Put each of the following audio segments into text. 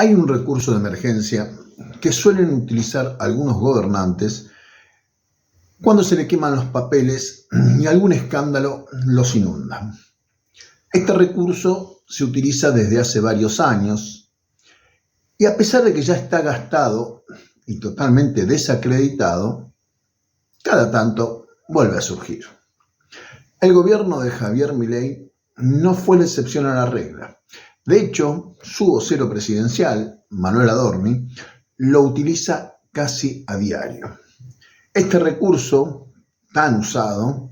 Hay un recurso de emergencia que suelen utilizar algunos gobernantes cuando se le queman los papeles y algún escándalo los inunda. Este recurso se utiliza desde hace varios años y a pesar de que ya está gastado y totalmente desacreditado, cada tanto vuelve a surgir. El gobierno de Javier Milei no fue la excepción a la regla. De hecho, su vocero presidencial, Manuel Adorni, lo utiliza casi a diario. Este recurso tan usado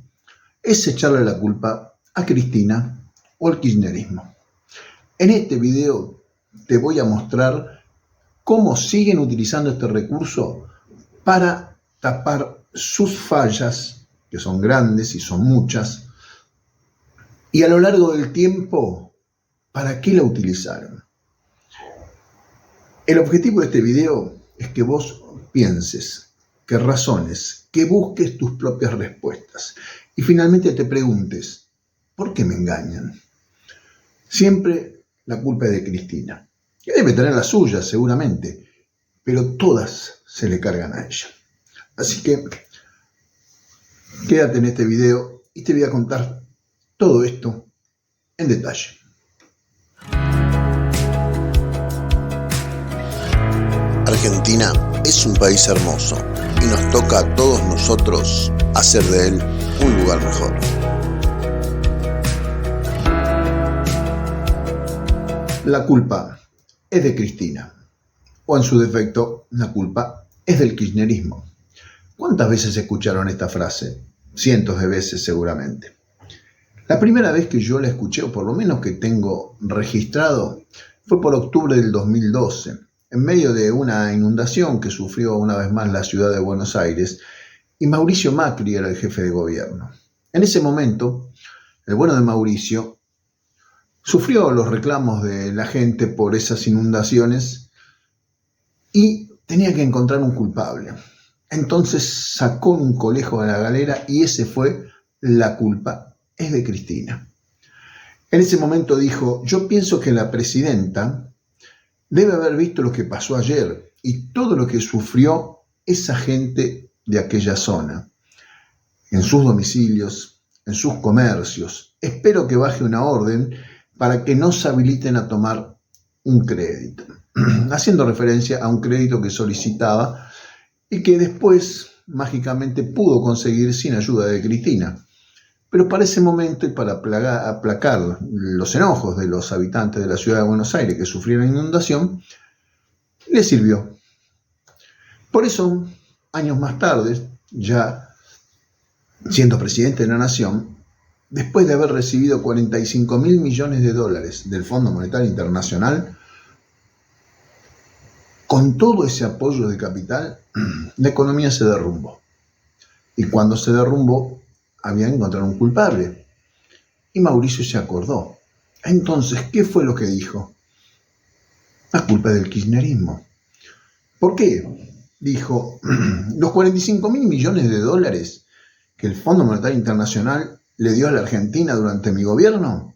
es echarle la culpa a Cristina o al kirchnerismo. En este video te voy a mostrar cómo siguen utilizando este recurso para tapar sus fallas, que son grandes y son muchas, y a lo largo del tiempo, ¿para qué la utilizaron? El objetivo de este video es que vos pienses, que razones, que busques tus propias respuestas y finalmente te preguntes, ¿por qué me engañan? Siempre la culpa es de Cristina, que debe tener la suya seguramente, pero todas se le cargan a ella. Así que quédate en este video y te voy a contar todo esto en detalle. Argentina es un país hermoso y nos toca a todos nosotros hacer de él un lugar mejor. La culpa es de Cristina, o en su defecto, la culpa es del kirchnerismo. ¿Cuántas veces escucharon esta frase? Cientos de veces seguramente. La primera vez que yo la escuché, o por lo menos que tengo registrado, fue por octubre del 2012, en medio de una inundación que sufrió una vez más la ciudad de Buenos Aires, y Mauricio Macri era el jefe de gobierno. En ese momento, el bueno de Mauricio sufrió los reclamos de la gente por esas inundaciones y tenía que encontrar un culpable. Entonces sacó un conejo de la galera y ese fue la culpa es de Cristina. En ese momento dijo, yo pienso que la presidenta debe haber visto lo que pasó ayer y todo lo que sufrió esa gente de aquella zona, en sus domicilios, en sus comercios. Espero que baje una orden para que no se habiliten a tomar un crédito, haciendo referencia a un crédito que solicitaba y que después mágicamente pudo conseguir sin ayuda de Cristina. Pero para ese momento y para aplacar los enojos de los habitantes de la ciudad de Buenos Aires que sufrieron inundación, le sirvió. Por eso, años más tarde, ya siendo presidente de la Nación, después de haber recibido 45.000 millones de dólares del Fondo Monetario Internacional, con todo ese apoyo de capital, la economía se derrumbó. Y cuando se derrumbó, había que encontrar un culpable. Y Mauricio se acordó. Entonces, ¿qué fue lo que dijo? La culpa del kirchnerismo. ¿Por qué? Dijo, los 45.000 millones de dólares que el Fondo Monetario Internacional le dio a la Argentina durante mi gobierno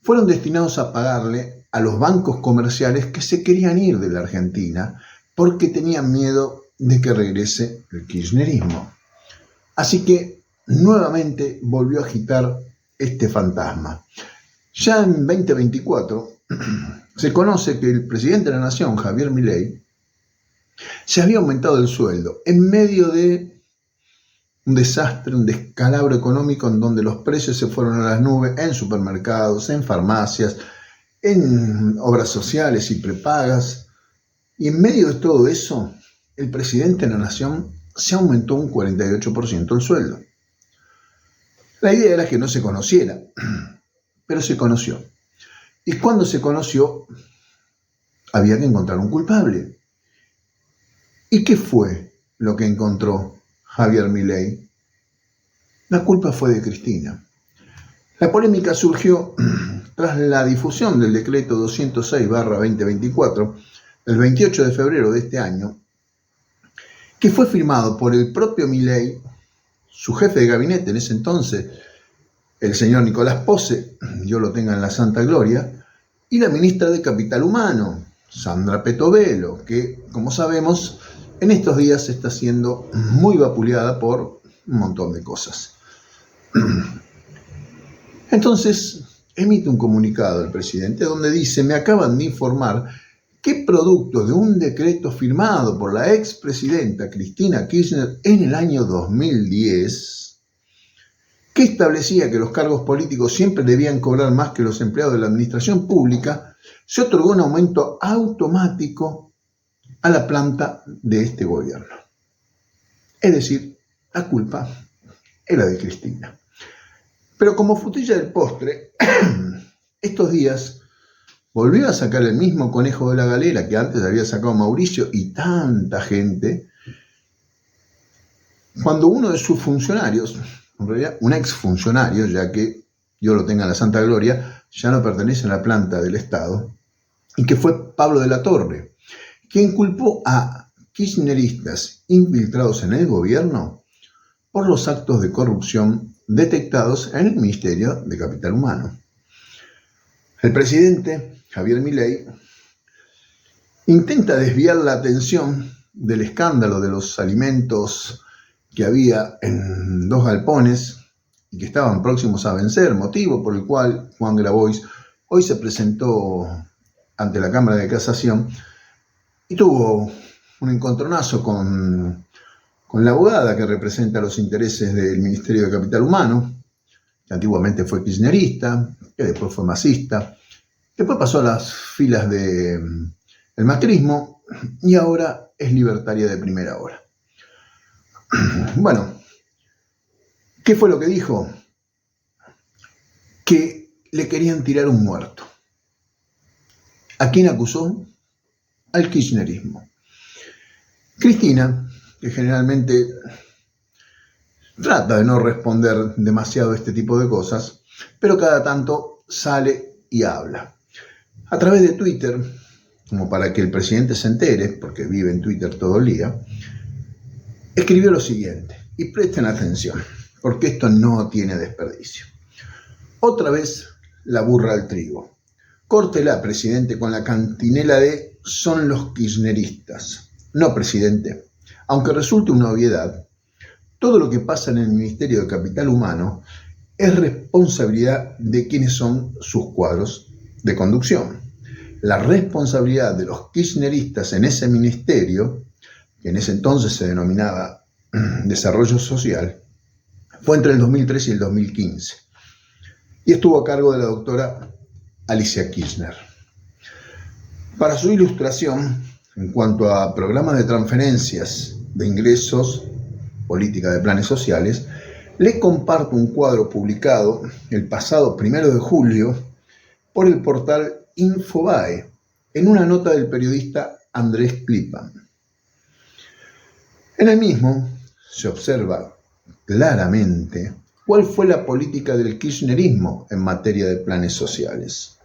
fueron destinados a pagarle a los bancos comerciales que se querían ir de la Argentina porque tenían miedo de que regrese el kirchnerismo. Así que nuevamente volvió a agitar este fantasma. Ya en 2024 se conoce que el presidente de la Nación, Javier Milei, se había aumentado el sueldo en medio de un desastre, un descalabro económico en donde los precios se fueron a las nubes en supermercados, en farmacias, en obras sociales y prepagas. Y en medio de todo eso, el presidente de la Nación se aumentó un 48% el sueldo. La idea era que no se conociera, pero se conoció. Y cuando se conoció, había que encontrar un culpable. ¿Y qué fue lo que encontró Javier Milei? La culpa fue de Cristina. La polémica surgió tras la difusión del decreto 206/2024, el 28 de febrero de este año, que fue firmado por el propio Milei, su jefe de gabinete en ese entonces, el señor Nicolás Pose, Dios lo tenga en la santa gloria, y la ministra de Capital Humano, Sandra Petovelo, que, como sabemos, en estos días está siendo muy vapuleada por un montón de cosas. Entonces, emite un comunicado el presidente donde dice: me acaban de informar que producto de un decreto firmado por la expresidenta Cristina Kirchner en el año 2010, que establecía que los cargos políticos siempre debían cobrar más que los empleados de la administración pública, se otorgó un aumento automático a la planta de este gobierno. Es decir, la culpa era de Cristina. Pero como frutilla del postre, estos días volvió a sacar el mismo conejo de la galera que antes había sacado Mauricio y tanta gente, cuando uno de sus funcionarios, en realidad un exfuncionario, ya que Dios lo tenga en la santa gloria, ya no pertenece a la planta del Estado, y que fue Pablo de la Torre, quien culpó a kirchneristas infiltrados en el gobierno por los actos de corrupción detectados en el Ministerio de Capital Humano. El presidente Javier Milei intenta desviar la atención del escándalo de los alimentos que había en 2 galpones y que estaban próximos a vencer, motivo por el cual Juan Grabois hoy se presentó ante la Cámara de Casación y tuvo un encontronazo con la abogada que representa los intereses del Ministerio de Capital Humano, que antiguamente fue kirchnerista, que después fue masista, después pasó a las filas del macrismo y ahora es libertaria de primera hora. Bueno, ¿qué fue lo que dijo? Que le querían tirar un muerto. ¿A quién acusó? Al kirchnerismo. Cristina, que generalmente trata de no responder demasiado a este tipo de cosas, pero cada tanto sale y habla. A través de Twitter, como para que el presidente se entere, porque vive en Twitter todo el día, escribió lo siguiente, y presten atención, porque esto no tiene desperdicio. Otra vez la burra al trigo. Córtela, presidente, con la cantinela de son los kirchneristas. No, presidente, aunque resulte una obviedad, todo lo que pasa en el Ministerio de Capital Humano es responsabilidad de quienes son sus cuadros de conducción. La responsabilidad de los kirchneristas en ese ministerio, que en ese entonces se denominaba Desarrollo Social, fue entre el 2003 y el 2015 y estuvo a cargo de la doctora Alicia Kirchner. Para su ilustración, en cuanto a programas de transferencias de ingresos, política de planes sociales, le comparto un cuadro publicado el pasado 1 de julio por el portal Infobae, en una nota del periodista Andrés Klipan. En el mismo se observa claramente cuál fue la política del kirchnerismo en materia de planes sociales.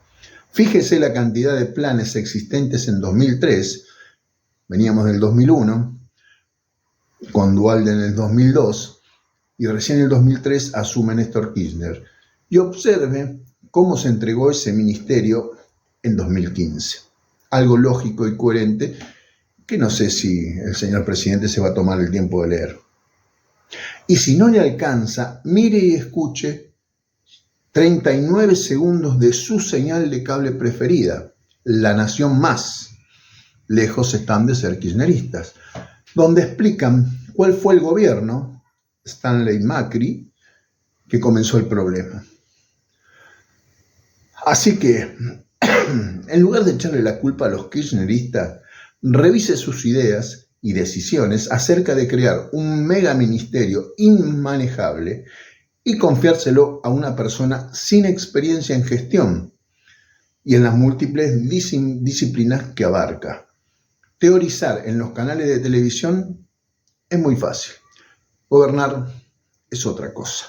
Fíjese la cantidad de planes existentes en 2003, veníamos del 2001, con Duhalde en el 2002, y recién en el 2003 asume Néstor Kirchner, y observe cómo se entregó ese ministerio en 2015. Algo lógico y coherente que no sé si el señor presidente se va a tomar el tiempo de leer. Y si no le alcanza, mire y escuche 39 segundos de su señal de cable preferida, La Nación Más. Lejos están de ser kirchneristas, donde explican cuál fue el gobierno, Stanley Macri, que comenzó el problema. Así que, en lugar de echarle la culpa a los kirchneristas, revise sus ideas y decisiones acerca de crear un mega ministerio inmanejable y confiárselo a una persona sin experiencia en gestión y en las múltiples disciplinas que abarca. Teorizar en los canales de televisión es muy fácil. Gobernar es otra cosa.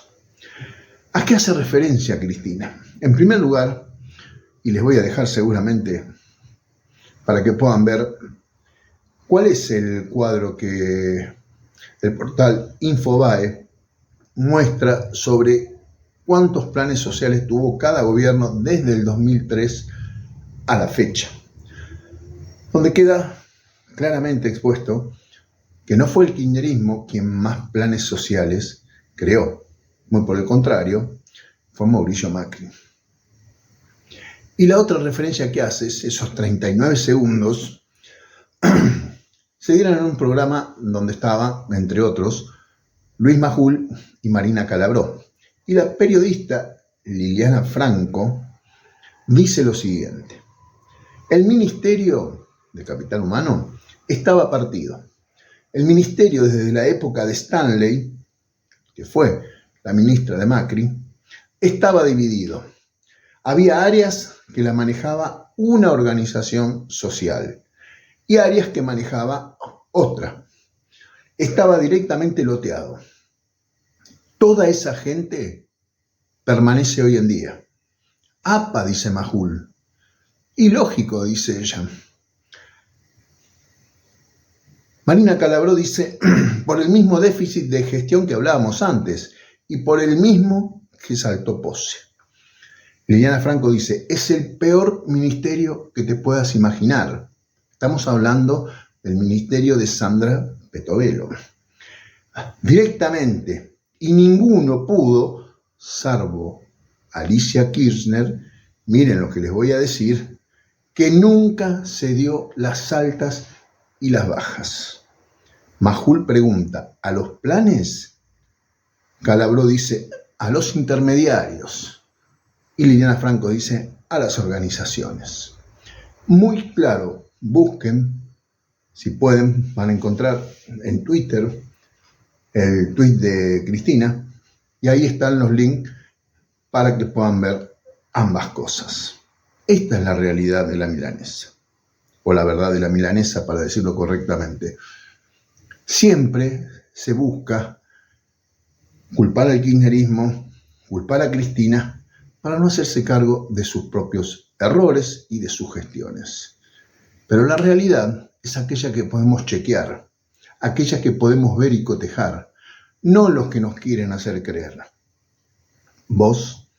¿A qué hace referencia Cristina? En primer lugar, y les voy a dejar seguramente para que puedan ver cuál es el cuadro que el portal Infobae muestra sobre cuántos planes sociales tuvo cada gobierno desde el 2003 a la fecha. donde queda claramente expuesto que no fue el kirchnerismo quien más planes sociales creó. Muy por el contrario, fue Mauricio Macri. Y la otra referencia que haces, esos 39 segundos, se dieron en un programa donde estaba, entre otros, Luis Majul y Marina Calabró. Y la periodista Liliana Franco dice lo siguiente: el Ministerio de Capital Humano estaba partido. El ministerio, desde la época de Stanley, que fue la ministra de Macri, estaba dividido. Había áreas que la manejaba una organización social y áreas que manejaba otra. Estaba directamente loteado. Toda esa gente permanece hoy en día. APA, dice Majul. Y lógico, dice ella. Marina Calabró dice, por el mismo déficit de gestión que hablábamos antes y por el mismo que saltó Pose. Liliana Franco dice, es el peor ministerio que te puedas imaginar. Estamos hablando del ministerio de Sandra Petovelo. Directamente, y ninguno pudo, salvo Alicia Kirchner, miren lo que les voy a decir, que nunca se dio las altas y las bajas. Majul pregunta, ¿a los planes? Calabró dice, a los intermediarios. Y Liliana Franco dice, a las organizaciones. Muy claro, busquen, si pueden, van a encontrar en Twitter el tweet de Cristina, y ahí están los links para que puedan ver ambas cosas. Esta es la realidad de la milanesa, o la verdad de la milanesa, para decirlo correctamente. Siempre se busca culpar al kirchnerismo, culpar a Cristina, para no hacerse cargo de sus propios errores y de sus gestiones. Pero la realidad es aquella que podemos chequear, aquella que podemos ver y cotejar, no los que nos quieren hacer creer. Vos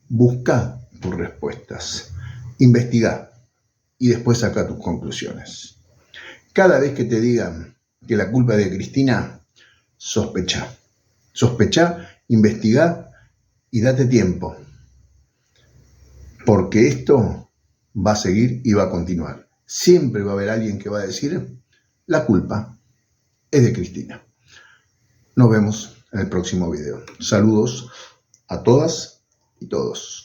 buscá tus respuestas, investigá y después saca tus conclusiones. Cada vez que te digan que la culpa es de Cristina, sospechá. Sospechá, investigá y date tiempo. Porque esto va a seguir y va a continuar. Siempre va a haber alguien que va a decir, la culpa es de Cristina. Nos vemos en el próximo video. Saludos a todas y todos.